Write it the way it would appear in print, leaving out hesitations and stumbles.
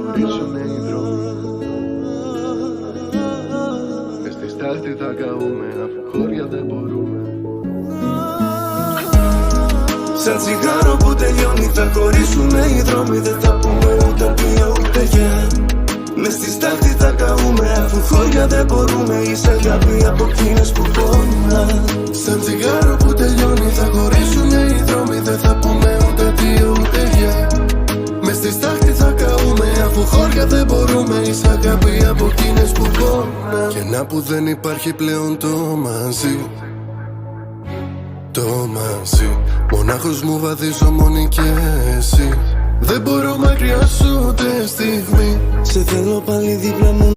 χωρίσουνε οι δρόμοι. Μες στη στάχτη θα καούμε, αφού χώρια δεν μπορούμε. Σαν τσιγάρο που τελειώνει θα χωρίσουνε οι δρόμοι. Δεν θα πούμε ούτε πια ούτε γεια. Μες στη στάχτη θα καούμε, αφού χώρια δεν μπορούμε. Είσαι αγάπη από εκείνες που πόνα. Σαν τσιγάρο που τελειώνει θα χωρίσουνε οι δρόμοι. Δεν θα πούμε ούτε τι ούτε γεια. Μες στη στάχτη θα καούμε, αφού χώρια δεν μπορούμε. Είσαι αγάπη από εκείνες που πόνα. Και να που δεν υπάρχει πλέον το μαζί. Το μαζί. Μονάχος μου βαδίζω μόνη και εσύ. Δεν μπορώ μακριά σου ούτε στιγμή. Σε θέλω πάλι δίπλα μου.